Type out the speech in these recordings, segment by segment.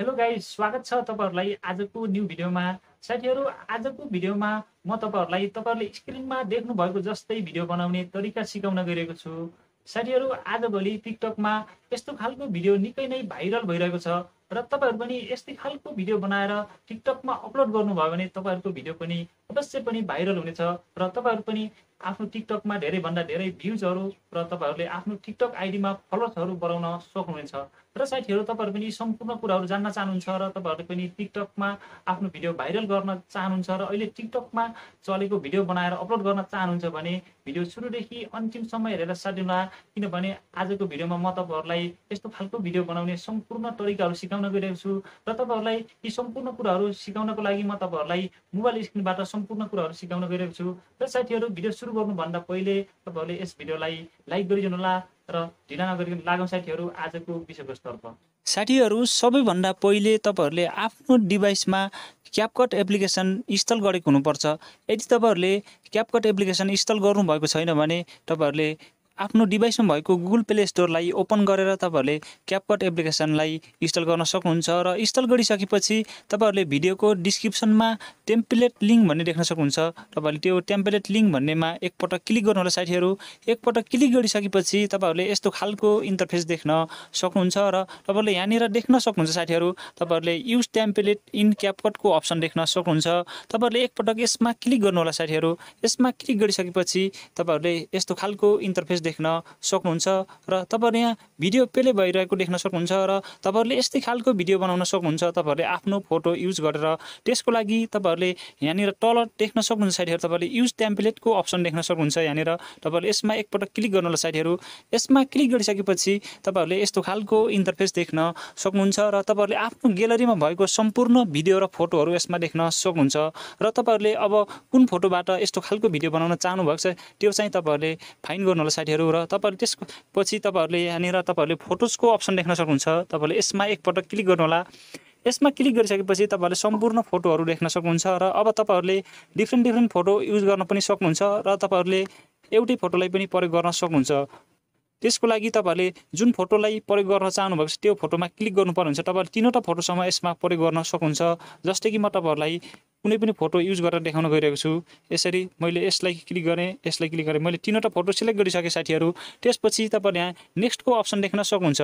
Hello guys, स्वागत छ तपाईहरुलाई आजको न्यू भिडियोमा। साथीहरु, आजको भिडियोमा म तपाईहरुलाई तपाईहरुले स्क्रिनमा देख्नु भएको जस्तै भिडियो बनाउने तरिका सिकाउन गइरहेको छु। साथीहरु, आजभोलि टिकटकमा यस्तो खालको भिडियो निकै नै भाइरल भइरहेको छ र तपाईहरु पनि यस्तै खालको भिडियो बनाएर टिकटकमा अपलोड गर्नुभयो भने तपाईहरुको भिडियो पनि अवश्य पनि भाइरल हुनेछ र तपाईहरु पनि आफ्नो टिकटकमा धेरै भन्दा धेरै भ्युजहरु र तपाईहरुले आफ्नो टिकटक आइडीमा फलोअर्सहरु बढाउन सक्नुहुनेछ। र साथीहरु, तपाईहरु पनि सम्पूर्ण कुराहरु जान्न चाहनुहुन्छ र तपाईहरुले पनि टिकटकमा आफ्नो भिडियो भाइरल गर्न चाहनुहुन्छ र अहिले टिकटकमा चलेको भिडियो बनाएर अपलोड गर्न चाहनुहुन्छ भने भिडियो सुरुदेखि अन्तिमसम्म हेरेर साथ दिनुहोला, किनभने आजको भिडियोमा म तपाईहरुलाई यस्तो खालको भिडियो बनाउने सम्पूर्ण तरिकाहरु सिकाउन गइरहेको छु र तपाईहरुलाई यी सम्पूर्ण कुराहरु सिकाउनको लागि म तपाईहरुलाई मोबाइल स्क्रिनबाट सम्पूर्ण कुराहरु सिकाउन गइरहेको छु। र साथीहरु, भिडियो सुरु गर्नुभन्दा पहिले तपाईहरुले यस भिडियोलाई लाइक गरिदिनुहोला र ढिला नगरिकन लागौं साथीहरु आजको विषयवस्तुतर्फ। साथीहरु, सबैभन्दा पहिले तपाईहरुले आफ्नो डिभाइसमा क्यापकट एप्लिकेसन इन्स्टल गरेको हुनुपर्छ। यदि तपाईहरुले क्यापकट एप्लिकेसन इन्स्टल गर्नुभएको छैन भने तपाईहरुले आफ्नो डिभाइसमा भएको गुगल प्ले स्टोरलाई ओपन गरेर तपाईहरुले क्यापकट एप्लिकेसनलाई इन्स्टल गर्न सक्नुहुन्छ र इन्स्टल गरिसकेपछि तपाईहरुले भिडियोको डिस्क्रिप्सनमा टेम्प्लेट लिंक भन्ने देख्न सक्नुहुन्छ। तपाईहरुले त्यो टेम्प्लेट लिंक भन्नेमा एकपटक क्लिक गर्नु होला साथीहरु। एकपटक क्लिक गरिसकेपछि तपाईहरुले यस्तो खालको इन्टरफेस देख्न सक्नुहुन्छ र तपाईहरुले यहाँनिर देख्न सक्नुहुन्छ साथीहरु, तपाईहरुले युज टेम्प्लेट इन क्यापकट को अप्सन देख्न सक्नुहुन्छ। तपाईहरुले एकपटक यसमा क्लिक गर्नु होला साथीहरु। यसमा क्लिक गरिसकेपछि तपाईहरुले यस्तो खालको इन्टरफेस देख्न सक्नुहुन्छ र तपाईहरु यहाँ भिडियो प्ले भइरहेको देख्न सक्नुहुन्छ र तपाईहरुले यस्तै खालको भिडियो बनाउन सक्नुहुन्छ। तपाईहरुले आफ्नो फोटो युज गरेर त्यसको लागि तपाईहरुले यहाँनिर तल देख्न सक्नुहुन्छ साथीहरु, तपाईहरुले युज टेम्प्लेटको अप्सन देख्न सक्नुहुन्छ। यहाँनिर तपाईहरुले यसमा एकपटक क्लिक गर्नु होला साथीहरु। यसमा क्लिक गरिसकेपछि तपाईहरुले यस्तो खालको इन्टरफेस देख्न सक्नुहुन्छ र तपाईहरुले आफ्नो ग्यालरीमा भएको सम्पूर्ण भिडियो र फोटोहरु यसमा देख्न सक्नुहुन्छ र तपाईहरुले अब कुन फोटोबाट यस्तो खालको भिडियो बनाउन चाहनु भएको छ त्यो चाहिँ तपाईहरुले फाइन्ड गर्नु होला साथीहरु र तपाईहरुले त्यसपछि तपाईहरुले यहाँनिर तपाईहरुले फोटोजको अप्सन देख्न सक्नुहुन्छ। तपाईहरुले यसमा एकपटक क्लिक गर्नु होला। यसमा क्लिक गरिसकेपछि तपाईहरुले सम्पूर्ण फोटोहरु देख्न सक्नुहुन्छ र अब तपाईहरुले डिफ्रेन्ट फोटो युज गर्न पनि सक्नुहुन्छ र तपाईहरुले एउटै फोटोलाई पनि प्रयोग गर्न सक्नुहुन्छ। त्यसको लागि तपाईहरुले जुन फोटोलाई प्रयोग गर्न चाहनु भएको छ त्यो फोटोमा क्लिक गर्नुपर्ने हुन्छ। तपाईहरुले तीनवटा फोटोसम्म यसमा प्रयोग गर्न सक्नुहुन्छ। जस्तै कि म तपाईहरुलाई कुनै पनि फोटो युज गरेर देखाउन गइरहेको छु। यसरी मैले यसलाई क्लिक गरेँ, मैले तीनवटा फोटो सिलेक्ट गरिसके साथीहरु। त्यसपछि तपाईहरुले यहाँ नेक्स्टको अप्सन देख्न सक्नुहुन्छ।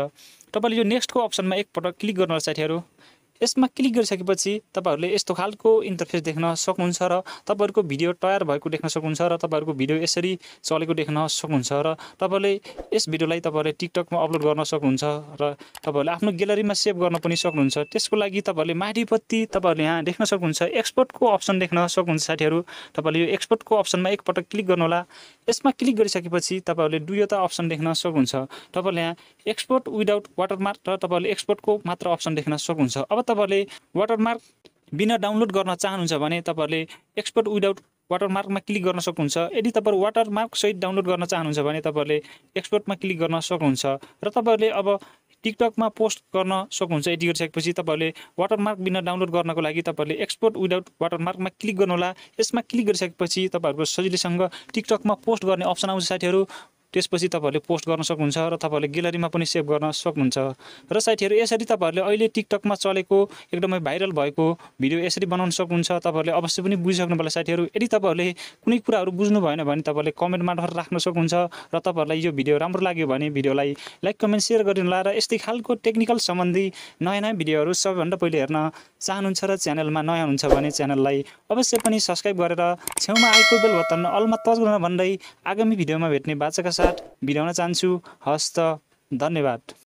तपाईले यो नेक्स्टको अप्सनमा एकपटक क्लिक गर्नुहोला साथीहरु। यसमा क्लिक गरिसकेपछि तपाईहरुले यस्तो खालको इन्टरफेस देख्न सक्नुहुन्छ र तपाईहरुको भिडियो तयार भएको देख्न सक्नुहुन्छ र तपाईहरुको भिडियो यसरी चलेको देख्न सक्नुहुन्छ र तपाईले यस भिडियोलाई तपाईहरुले टिकटकमा अपलोड गर्न सक्नुहुन्छ र तपाईहरुले आफ्नो ग्यालरीमा सेभ गर्न पनि सक्नुहुन्छ। त्यसको लागि तपाईहरुले माथिपट्टि तपाईहरुले यहाँ देख्न सक्नुहुन्छ एक्सपोर्टको अप्सन देख्न सक्नुहुन्छ साथीहरु। तपाईले यो एक्सपोर्टको अप्सनमा एकपटक क्लिक गर्नु होला। यसमा क्लिक गरिसकेपछि तपाईहरुले दुईवटा अप्सन देख्न सक्नुहुन्छ। तपाईले यहाँ एक्सपोर्ट विदाउट वाटरमार्क र तपाईहरुले एक्सपोर्टको मात्र अप्सन देख्न सक्नुहुन्छ। अब तपाईहरुले वाटरमार्क बिना डाउनलोड गर्न चाहनुहुन्छ भने तपाईहरुले एक्सपोर्ट विदाउट वाटरमार्कमा क्लिक गर्न सक्नुहुन्छ। यदि तपाईहरु वाटरमार्क सहित डाउनलोड गर्न चाहनुहुन्छ भने तपाईहरुले एक्सपोर्टमा क्लिक गर्न सक्नुहुन्छ र तपाईहरुले अब टिकटकमा पोस्ट गर्न सक्नुहुन्छ। यदि गरिसकेपछि तपाईहरुले वाटरमार्क बिना डाउनलोड गर्नको लागि तपाईहरुले एक्सपोर्ट विदाउट वाटरमार्कमा क्लिक गर्नु होला। यसमा क्लिक गरिसकेपछि तपाईहरुको सजिलैसँग टिकटकमा पोस्ट गर्ने अप्सन आउँछ साथीहरु। त्यसपछि तपाईहरुले पोस्ट गर्न सक्नुहुन्छ र तपाईहरुले ग्यालरीमा पनि सेभ गर्न सक्नुहुन्छ। र साथीहरु, यसरी तपाईहरुले अहिले टिकटकमा चलेको एकदमै भाइरल भएको भिडियो यसरी बनाउन सक्नुहुन्छ। तपाईहरुले अवश्य पनि बुझिसक्नु होला साथीहरु। यदि तपाईहरुले कुनै कुराहरु बुझ्नु भएन भने तपाईहरुले कमेन्ट मार्फत राख्न सक्नुहुन्छ र तपाईहरुलाई यो भिडियो राम्रो लाग्यो भने भिडियोलाई लाइक कमेन्ट शेयर गरिदिनु होला र यस्तै खालको टेक्निकल सम्बन्धी नयाँ भिडियोहरु सबैभन्दा पहिले हेर्न चाहनुहुन्छ र च्यानलमा नयाँ हुनुहुन्छ भने च्यानललाई अवश्य पनि सब्स्क्राइब गरेर छेउमा आएको बेल बटन अलमा टच गर्न भन्दै आगामी भिडियोमा भेट्ने बाचाका साथ बिदाउन चाहन्छु। हस्त, धन्यवाद।